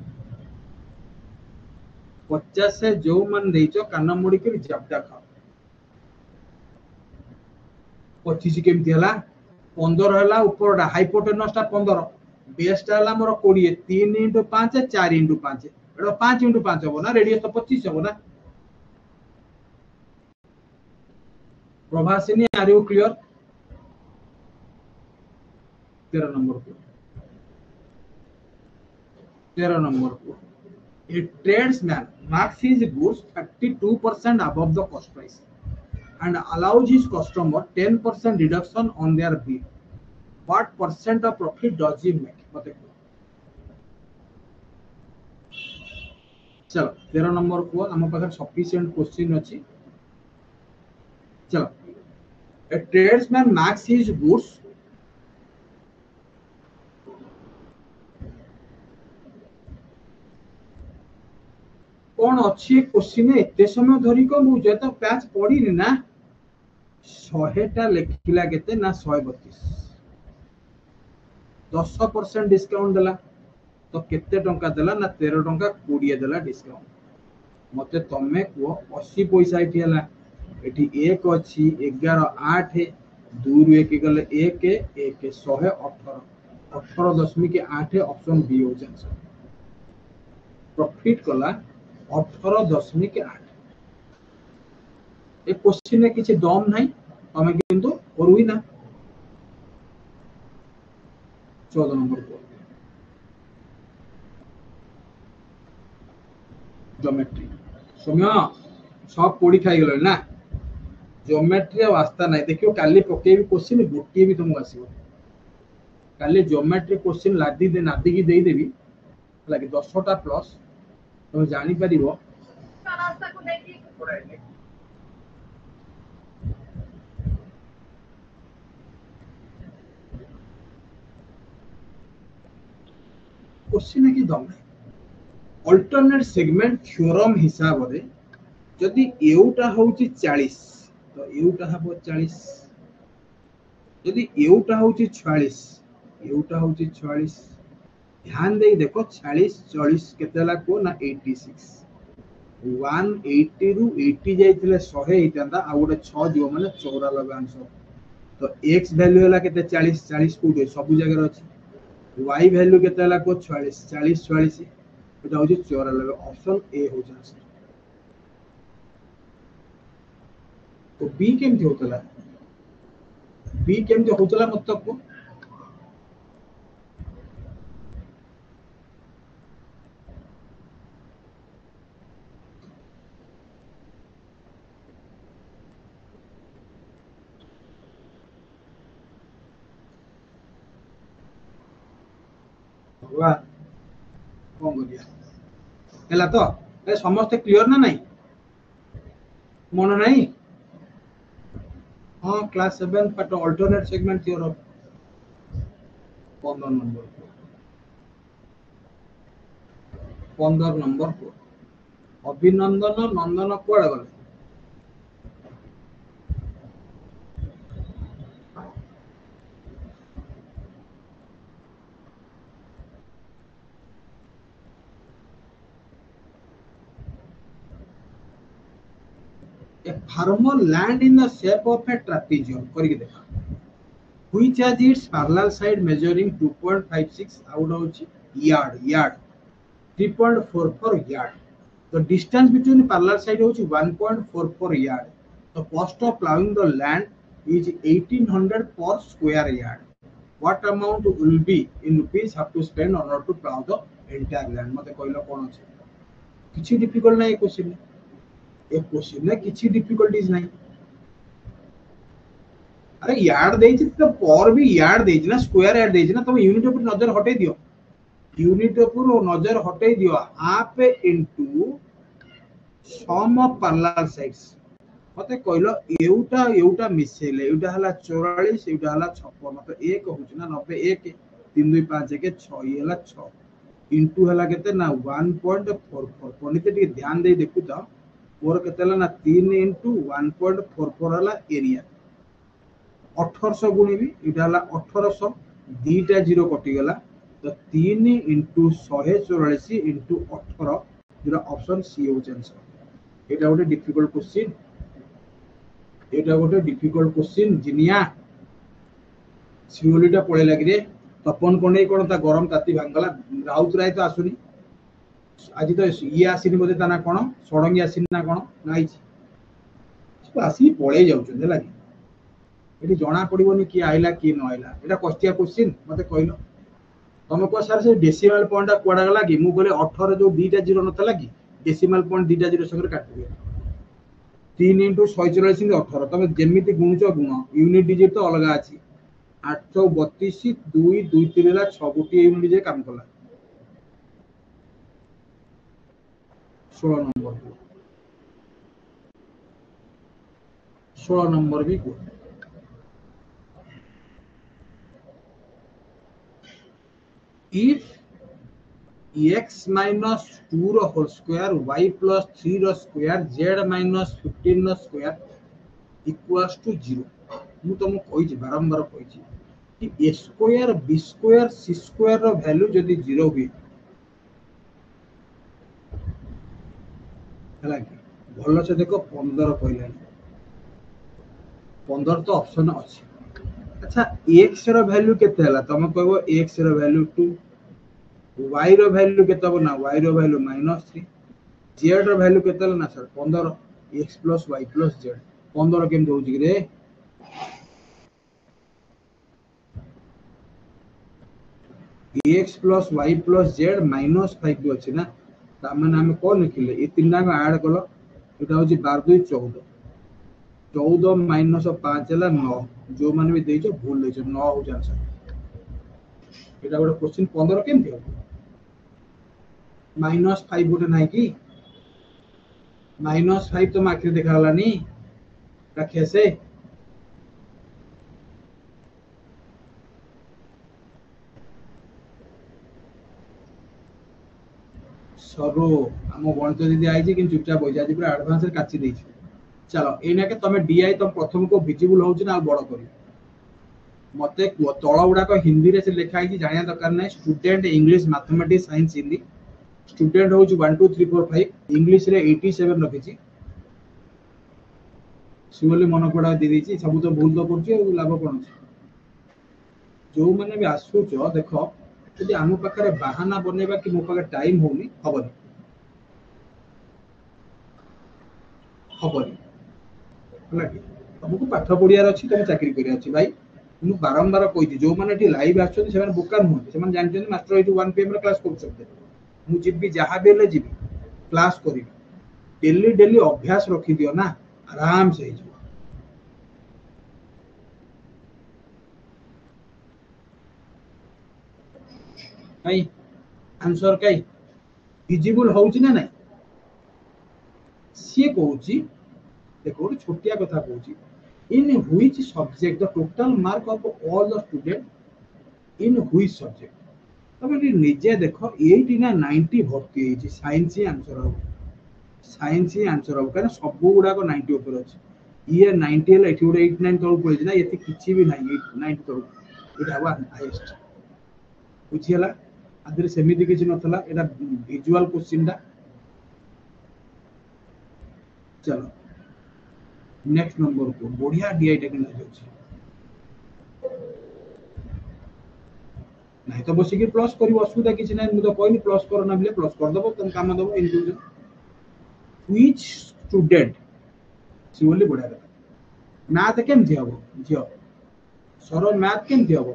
50 से जो मान देछ काना मोड़ी के जपदा खाओ 25 केमती हला 15 हला ऊपरटा हाइपोटेनसटा 15 बेसटा हला मोर 20 3 into 5 4 into 5 एटा 5 into 5 हो ना रेडियस तो 25 हो ना। प्रभासिनी आर यू क्लियर 13 नंबर को 13 नंबर को a tradesman marks his goods 32% above the cost price and allows his customer 10% reduction on their bill. What percent of profit does he make? बताइए। चलो 13 number को हम पाखर sufficient question अछि। चलो a tradesman marks his goods कौन अच्छी question एते समय धरी को मु जे तो पैच पड़ी ना 100 टा लिखिला केते ना 132 10% डिस्काउंट देला तो केते टंका देला ना 13 टंका 20 देला डिस्काउंट मते तमे को 80 पैसा एठी हला एठी 1 अछि 11 8 2 रु 1 गले 1 1 118 18.8 ऑप्शन बी हो आंसर प्रॉफिट कला 18.8 ए क्वेश्चन में किसी दम नहीं तमे किंतु करूही ना 14 नंबर को ज्योमेट्री समय सब पड़ी खाई गलो ना ज्योमेट्री वास्ता नहीं देखियो काली पकेबी क्वेश्चन गोटे भी तुमको आसीबो काली ज्योमेट्री क्वेश्चन लादी दे नादी की देई देबी लागे 10टा प्लस तुम जानी परिबो रास्ता को देखि क्वेश्चन की दम नहीं अल्टरनेट सेगमेंट थ्योरम हिसाब रे जदि एउटा होउची 40 तो एउटा हबो 40 जदि एउटा होउची 46 एउटा होउची 46 ध्यान दे देखो 40 40 केतेला को ना 86 180 रु 80 जाइथिले 100 हेइतांदा आ गोटे 6 जीव माने 94 आंसर। तो x वैल्यू हला केते 40 40 कोडे सब जगह अछि। y वैल्यू केते हला को 44 40 44 एटा होची 94 ऑप्शन ए हो जांस। तो b केमति होतला मतलब को भगवान कोन करिया हला तो ए समस्त क्लियर ना नहीं मन नहीं। हाँ class 7 part alternate segment theorem 15 number को अभिनंदन नंदन कुआडे गले a farmer land in the shape of a trapezium करके देखा which has its parallel side measuring 2.56 out of yard 3.44 yard. The distance between parallel side is 1.44 yard. The cost of plowing the land is 1800 per square yard. What amount will be in rupees have to spend in order to plow the entire land? मते कहलो कोन अछि किछि difficult नै question ए question में किछि difficulties नहीं। अरे yard देछि तो पर भी यार्ड देछि ना स्क्वायर यार्ड देछि ना तुम यूनिट ऊपर नजर हटे दियो यूनिट ऊपर नजर हटे दियो half into sum of parallel sides मते कहलो एउटा मिसेले एउटा हला 44 एउटा हला 56 मते 1 होछि ना 91 3 2 5 के 6 ये हला 6 इनटू हला केते ना 1.44 पनिते टिके ध्यान दे देखु त मोर केते हला ना 3 इनटू 1.44 हला एरिया 1800 गुणी भी इटा हला 1800 दीटा जीरो कटि गला तो 3 इनटू 144 इनटू 18 जेरा ऑप्शन सी हो आंसर। एटा गोटे डिफिकल्ट क्वेश्चन जिनिया सिओलीटा पळे लागि रे तपन कोणे कोन ता गरम ताती भांगला राउत राय तो आसुनी आज तो ये आसीनी बोले ता ना कोन सडंगी आसीनी ना कोन नाइ छी आसी पळे जाउछन लागि एटी जना पड़िबोनी कि आइला कि न आइला एटा क्वेश्चन मते कहलो तुम को सर से डेसिमल पॉइंट कोडा गला कि मु बोले 18 जो बीटा जीरो नथला कि डेसिमल पॉइंट बीटा जीरो संगे काट दियो 3 * 144 * 18 तुम जेमिति गुणुचो गुण यूनिट डिजिट तो अलग अछि 832 2 2 3 ला 6 गोटी यूनिट जे काम कला 16 नंबर भी को if x minus 2 रो होल स्क्वायर y plus 3 रो स्क्वायर z minus 15 रो स्क्वायर इक्वल्स टू 0 मु तुम कहि बारंबार कहि कि a square b square c square रो वैल्यू जदी 0 हुई हला कि भलो से देखो 15 कहला 15 तो ऑप्शन अछि। अच्छा x रो वैल्यू केते हला तुम कहबो x रो वैल्यू 2 y रो वैल्यू केते हो ना y रो वैल्यू -3 z रो वैल्यू केते हला ना सर 15 x + y + z 15 केम होउची रे x + y + z -5 भी अछि ना ता माने हम कोन लिखिले ए तीनटा को ऐड कलो एटा होची 12 2 14 14 - 5 हला 9 जो माने भी देइछो भूल देइछो 9 हो आंसर। एटा गोटे क्वेश्चन 15 केम दियो -5 गोटे नाही कि -5 तो आखिर देखा हलानी रखे से सरो हम गणित दीदी आई कि चुपचाप हो जाए पूरा एडवांस रे काची देछि। चलो एना के तमे डीआई तुम प्रथम को विजिबल होउछ ना बड़ करी मते तळ गुडा को हिंदी रे से लिखा है कि जानिया दरकार नै student English mathematics science Hindi student हूँ 1 2 3 4 5 इंग्लिश रे 87 रखी शिवली मन पड़ा दे दी सब तो भूल तो कर लाभ कौन जो मैंने भी आसुच देख যদি आम पाखे बाहाना बनवा कि मो पाखे टाइम होनी हबनी हबनी है कि तुमको पाठ पढ़ियार अच्छी तुम चाकरी कर भाई मुझे बारंबार कही जो मैंने लाइव आसने बोका नुहत से जानते मास्टर ये 1 PM क्लास कर मुझे जहाँ भी जी क्लास करी डेली डेली अभ्यास रखी दियो ना आराम से कहीं आंसर कहीं विजिबल होउची ना नहीं सी कहूची देखो गोटे छोटिया कथा कहूची in which subject the total mark of all the student in which subject तब निजे देख 80 ना 90 भर्ती होती साइंस ही आंसर हम साइंस ही आंसर हम कहीं सब गुड़ाक 90 ऊपर अच्छे ये 90 है ये गोटे 89 तक पड़े ना ये किसी भी ना 90 तक ये हाइएस्ट बुझीगला आदि सेमती किसी नाला यहाँ विजुअल क्वेश्चन टा चलो नेक्स्ट नंबर को बढ़िया डीआई टेक्निक नहीं तो बसिक प्लस कर असुविधा किसी ना मुझे कहनी प्लस कर ना बोले प्लस करदेव तुम कम दब इंक्लूजन व्हिच स्टूडेंट सी बोली बढ़िया कथा मैथ केमती हम झी सर मैथ केमती हम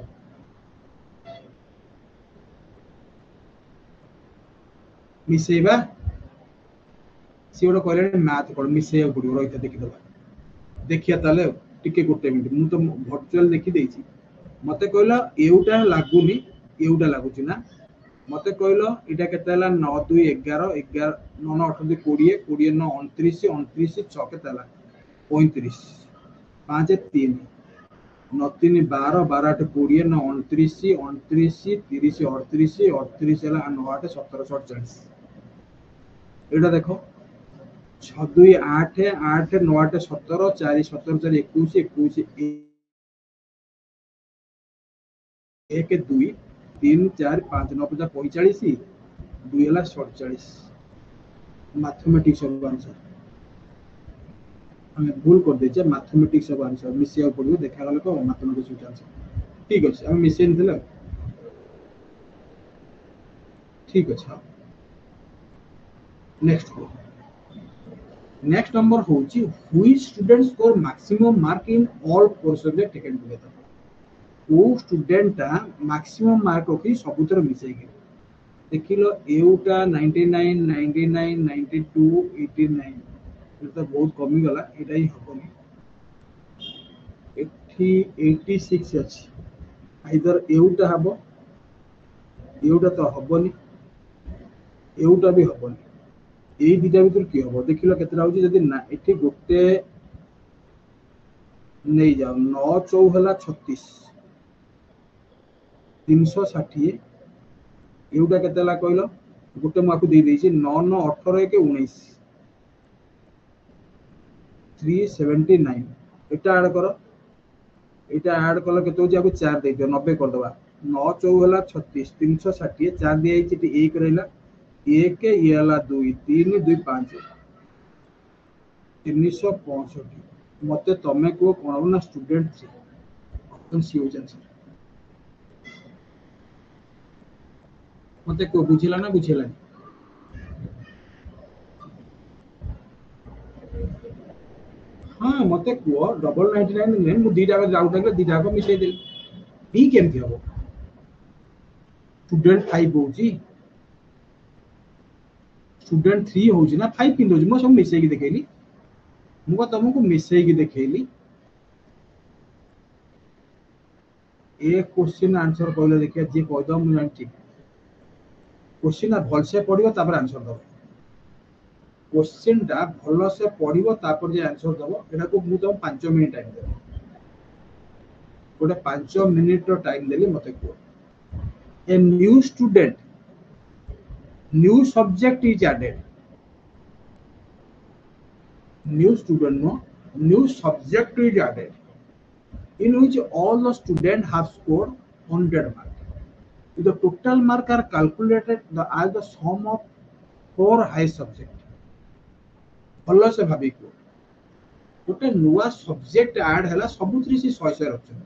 मिसेबा सी गोटे कहले मैथ कौन मिसेया पड़ो रही देखीद देखिए ताले टिके गोटे मिनट मुझे तो भर्चुआल देखी मत कहल एटा लगुनि एटा लगुच ना मत कहल यहाँ के 9 2 11 11 9 8 2 20 20 9 29 29 6 के 35 5 3 9 3 12 12 8 20 9 29 29 30 38 38 है 9 8 17 48 एटा देखो 6 2 8 8 9 8 17 4 17 4 21 21 1 2 3 4 5 9 50 45 2 है 47 मैथमेटिक्स सब आंसर हमें भूल कर दे मैथमेटिक्स सब आंसर मिसिया पड़ो देखा गला को मैथमेटिक्स आंसर ठीक अच्छे आम मिसेन ठीक अच्छे नेक्स्ट नंबर होची which student score maximum mark in all four subject taken together वो स्टूडेंट मैक्सिमम मार्क रखी सबुतर मिसेक देखिल एटा 99 99 92 89 तो बहुत कमी गला एटा ही हबनी 86 अच्छी आइदर एटा हम एटा तो हबनी एटा भी हबनी यही दुटा भर किए हम देख के गोटे नहीं जाओ 9 4 है 36 360 एटा के कहल गोटे मुझे दे 9 9 18 1 19 379 एटा ऐड कर यहाँ ऐड कल के 4 दे दियो 90 करदे 9 4 है 36 360 4 दिखाई 1 रहा 1 ये 2 3 2 5 365 मत तमें कह कौन ना स्टूडेंट सी मत कह बुझेगा ना बुझेगा हाँ मत कह डबल 99 मुझे दीटा डाउट लगे दीटा मिसई देली बी केमती हम स्टूडेंट 5 हो स्टूडेंट 3 हो ना 5 पिन मुझे सब मिसई देखली मुझे तुमको मिसई देखली ए क्वेश्चन आंसर कहले देखिए जी कहीद मुझे जानती क्वेश्चन भलसे पढ़ो आंसर दब क्वेश्चन टा भल से पढ़ो जे आंसर दब यहाँ को मुझे तुम 5 मिनट टाइम दे गोटे 5 मिनिट टाइम देली मत कह a new student new subject is added new student no new subject is added in which all the students have scored 100 marks. If the total mark are calculated as the sum of four high subject भल से भाभी को गोटे नुआ subject add है सबुथि से 100 रखते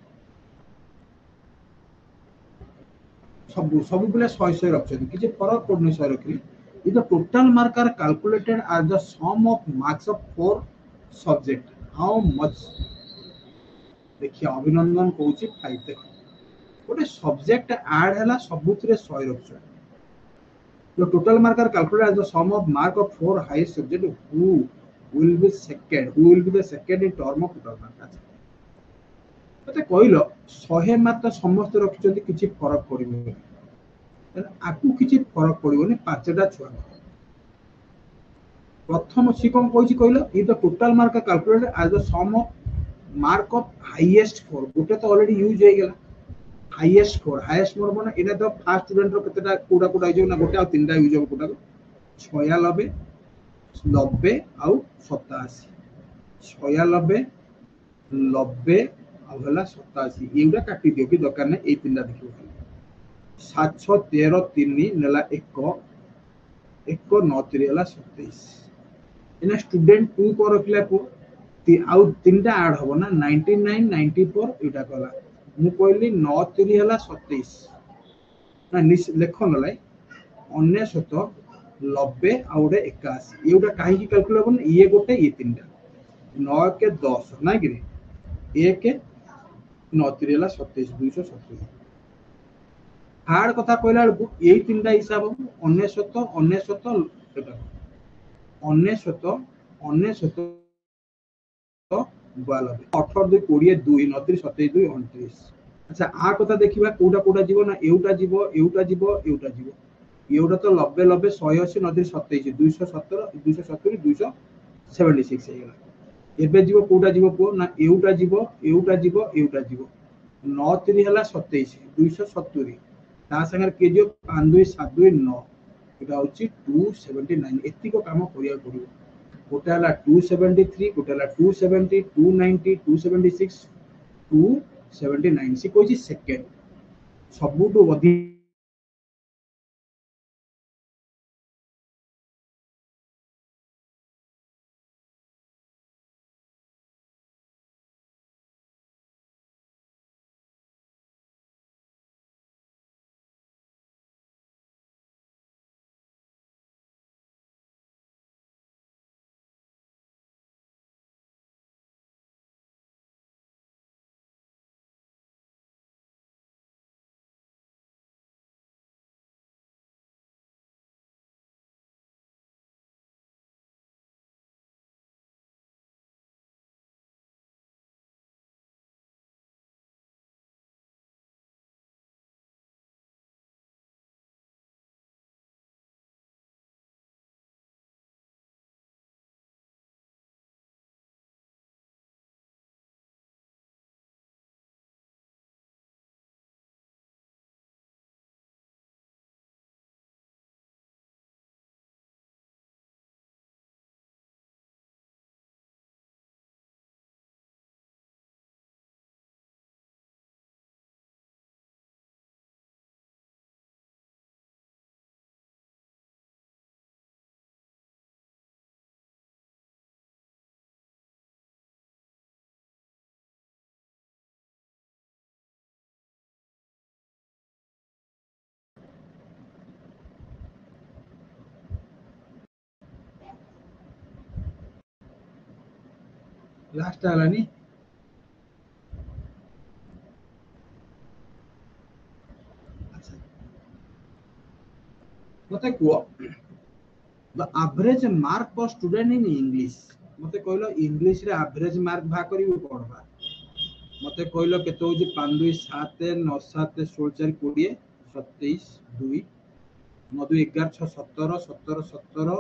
सब पिला 100 रखते किसी फरक पड़नी 100 रखी if the total mark are calculated as the sum of marks of four subject how much देखिए अभिनंदन कहूँ 5 देख गोटे सब्जेक्ट ऐड है सबुथि 100 रखते the total mark are calculated as the sum of mark of four highest subject who will be the second in term of total mark मत कहल 100 mark तो समस्त रखिंट किसी फरक पड़े आपको किसी फरक पड़ोनी 5टा छुआ प्रथम सी कौन कहल इ the total mark calculated as the sum of mark of highest four गोटे तो ऑलरेडी यूज हो गला हाईएस्ट फोर माने इने तो फर्स्ट स्टूडेंट रो केतेटा कोडा हो ना गोटे आ तीनटा यूज हो कोडा 96 90 आ 87 96 90 आ हला 87 एउडा काटी दियो कि दरकार नै ए तीनटा देखियो 713 3 नेला 1 1 9 3 हला 27 इना स्टूडेंट 2 को रखला को आउ तीनटा ऐड हो ना 99 94 एटा कला मु कहली 9 3 हला 27 ना लेख नलाई 99 90 आ उडे 81 एउडा काहे की कैलकुलेट होबन ये गोटे ये तीनटा 9 के 10 ना कि 1 9 3 हला 27 227 हार्ड कथा कहला बेलू यही तीनटा हिसाब हम 99 99 एटा 99 99 92 18 2 20 2 29 27 2 29 अच्छा आ कथा देखिबा कोडा कोडा जीवो ना एउटा जीवो एउटा जीवो एउटा जीवो एउटा तो 90 90 180 90 27 270 270 276 हे गला एबे जीवो कोडा जीवो को ना एउटा जीवो एउटा जीवो एउटा जीवो 9 3 हला 27 270 ता संगर के जो 5 2 7 2 9 एटा होची 279 एति को काम करिया पड़ियो गोटे हला 273 गोटे हला 270 290 276 279 सी कोची सेकंड सबुटो वधी लास्ट आलानी अच्छा मते को the average mark for student in English मते कहलो इंग्लिश रे एवरेज मार्क भा करिवो पड़बा मते कहलो केतो होजी 5 2 7 9 7 16 4 20 27 2 9 2 11 6 17 17 17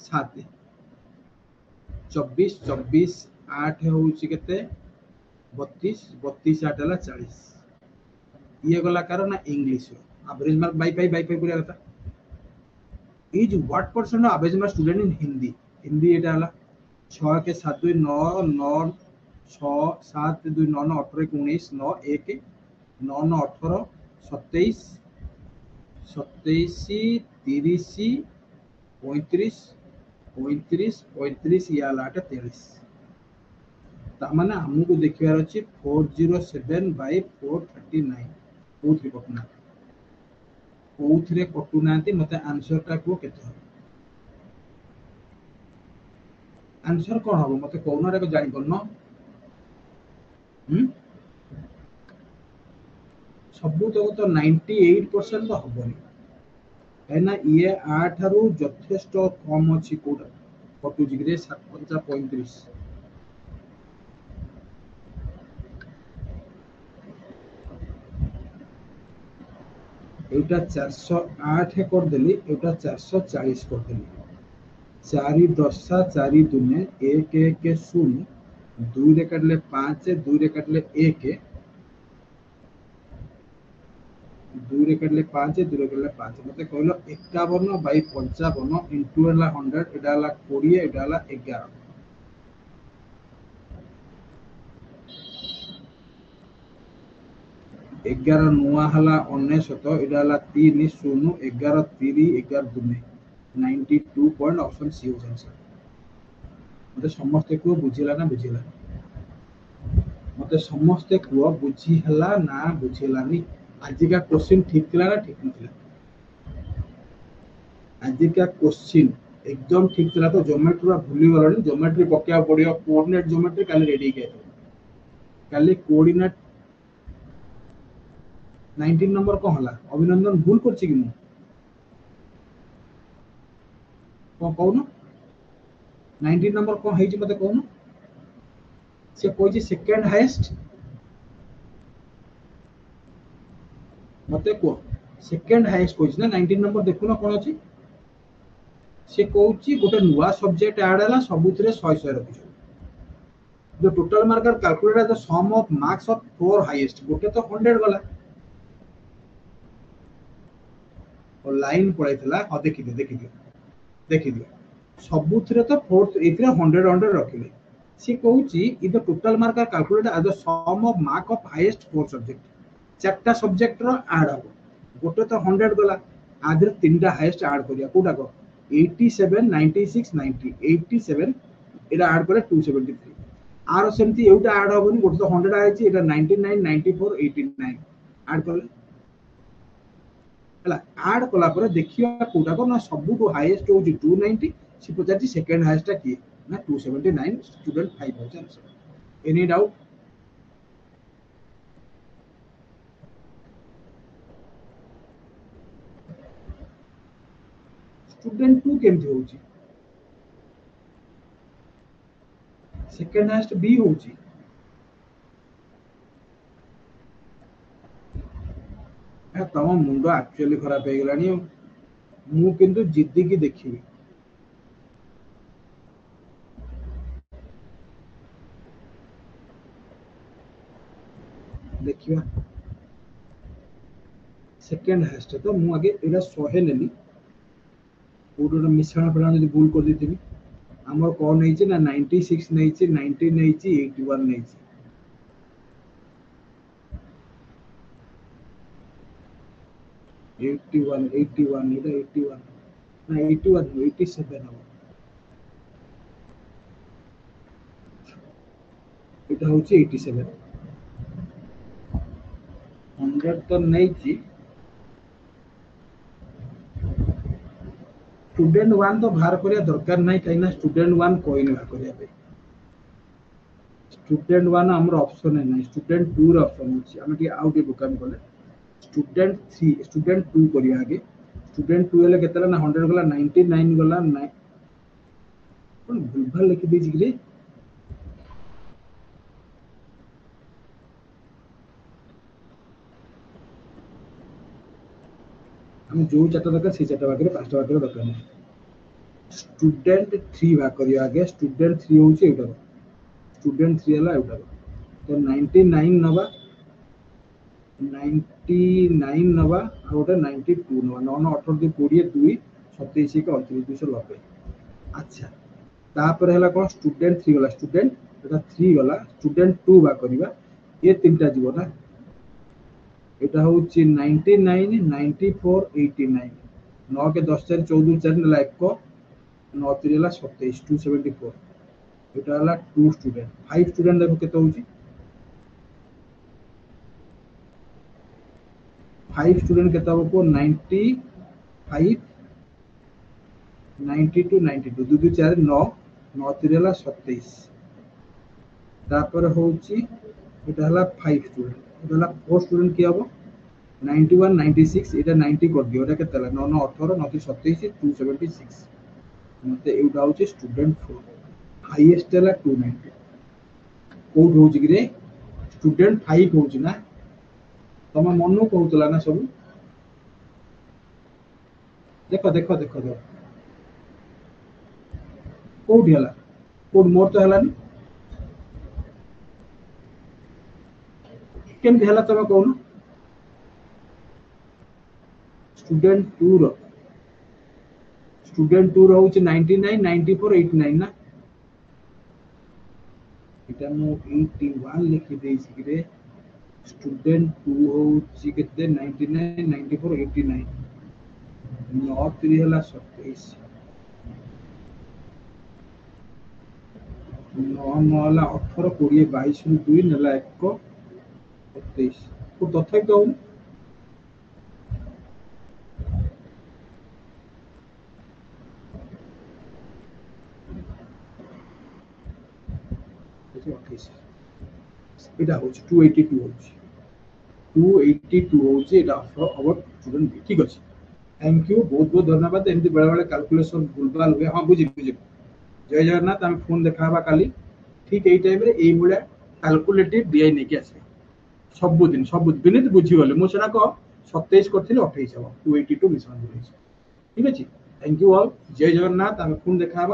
7 24 24 8 होउची केते 32 32 8 हला 40 ये गला कारण English average mark by pi पूरा कथा is what percent of average mark student in Hindi Hindi एटा हला 6 के 7 2 9 9 6 7 2 9 9 18 19 9 1 9 9 18 27 27 30 35 35 35 या लाटा 23 तामाने हमको देखिबार अछि 407 बाय 439 कोथि कटना कोथरे कटुनांती मते आंसर टा को केते आंसर कोन हबो मते कोन रे जानि कोन सबू तक तो 98% तो हबनी कहना ये 8 रू यथेष्ट कम अछि कोडा कटु जिग्रे 735 एटा 408 कर देली एटा 440 कर देली 4 दशा 4 दुने 1 1 0 2 रे काटले 5 2 रे काटले 1 2 रे काटले 5 2 रे काटले 5 मते कहलो 51 बाय 55 इनटू हला 100 एटा हला 20 एटा हला 11 11 नुआ हला 19 एटा हला 3 0 11 3 11 दुने 92 पॉइंट ऑप्शन सी हो आंसर मते समस्त को बुझिला ना बुझिला मते समस्त को बुझी हला ना बुझिलानी आज का क्वेश्चन ठीक थिला ना ठीक नथिला आज का क्वेश्चन एकदम ठीक थिला तो ज्योमेट्री भूली गलनी ज्योमेट्री पक्या पड़ियो कोऑर्डिनेट ज्योमेट्री काली रेडी के काली कोऑर्डिनेट 19 नंबर को हला अभिनंदन भूल करछि कि मु को कहू 19 नंबर को हेछि मते कहू से कोइ सेकंड हाईएस्ट मते को सेकंड हाईएस्ट कोइ ना 19 नंबर देखु ना कोन अछि से कहूची गोटे नुआ सब्जेक्ट ऐड हला सबुतरे 100 100 रखिछ जो total marker calculate the sum of marks of four highest गोटे तो 100 गला और लाइन पड़ाइतला ह देखि दियो सबुतरे तो फोर्थ एथरे 100 100 रखिले से कहूची इ the total marker calculate as the sum of mark of highest four subject चारटा सब्जेक्ट रो ऐड हो गोटे तो 100 गला आधर तीनटा हाईएस्ट ऐड करिया कोडा को 87 96 90 87 एटा ऐड करे 273 आरो सेमती एउटा ऐड होबनी गोटे तो 100 आइछि एटा 99 94 89 ऐड करले हला ऐड कला पर देखिया कोडा को ना सबुटो हाईएस्ट हो 290 से पचाची सेकंड हाईएस्ट की ना 279 स्टूडेंट 5000 एनी डाउट स्टूडेंट 2 केमथि होची सेकंड हाईएस्ट बी होची ए तम मुंडो एक्चुअली खराब हे गेलानी मु किंतु जिद्दी की देखिबी देखिबा सेकंड हाईएस्ट तो मु आगे एरा 100 लेली कोडो मिश्रण पड़ा जदी भूल कर देथिबी हमर कोन नै छै ना 96 नै छै 90 नै छै 81 नै छै 81 81 इधर 81 ना 81 87 हो इटा होची 87 100 तो नै छी स्टूडेंट 1 तो बाहर करिया दरकार नै काइना स्टूडेंट 1 कोइ नै बाहर करिया पे स्टूडेंट 1 हमर ऑप्शन है नै स्टूडेंट 2 रो ऑप्शन अछि हम के आउट बुकान कोले स्टूडेंट 3 स्टूडेंट 2 करिया आगे स्टूडेंट 2 ले केतला ना 100 गला 99 गला 9 कोन भूल लिखि दी जिगरे हम जो चारटा दरकार से चारटा बाकी पांचटा बाकी दरकार नहीं स्टूडेंट 3 भाग करियो आगे स्टूडेंट 3 होची एटा स्टूडेंट 3 हला एटा तो 99 नबा 99 नबा और 92 नबा 9 18 20 2 27 के 29 290 अच्छा तापर हला कोन स्टूडेंट 3 गला स्टूडेंट एटा 3 गला स्टूडेंट 2 भाग करिवा ये तीनटा जीवो ना এটা হচ্ছে 99 94 89 9 के 10 4 14 4 नेला 1 9 3 ହେଲା 27 274 এটা ହେଲା 2 স্টুডেন্ট 5 স্টুডেন্ট দেখো কেতে হଉଛି 5 स्टूडेंट केता को 95 92 92 2 2 4 9 9 3 ହେଲା 27 तापर होची एटा हला 5 स्टूडेंट एटा हला 4 स्टूडेंट की हबो 91 96 एटा 90 कर दियो एटा केते हला 9 9 18 9 27 276 मते एटा होची स्टूडेंट 4 हाईएस्ट हला 290 कोड होची कि रे स्टूडेंट 5 होची ना तमा मनु कहतला ना सब देखो देखो देखो देखो कोड हला कोड मोर तो हला केमती हला तमे कहून स्टूडेंट 2 रो होची 99 94 89 ना एटा मो 81 लिखि देई छि रे स्टूडेंट 2 होची केते 99 94 89 9 3 हला 27 9 9 हला 18 20 22 2 नेला 1 27 को तथापि कहून এটা হচ্ছে 282 হচ্ছে 282 হচ্ছে এটা अवर स्टूडेंट भी ठीक আছে थैंक यू बहुत बहुत धन्यवाद एमती बेले बेले कैलकुलेशन भूलभाल हुए हाँ बुझी बुझी जय जगन्नाथ आम फोन देखा काली ठीक यही टाइम रे एई भाया कैलकुलेटिव डीआई नहीं आसबे सबुदिन सब विनीत बुझीगले मुझे 27 करथिले 28 हम 282 मिशन ठीक अच्छे थैंक यू ऑल जय जगन्नाथ आम फोन देखा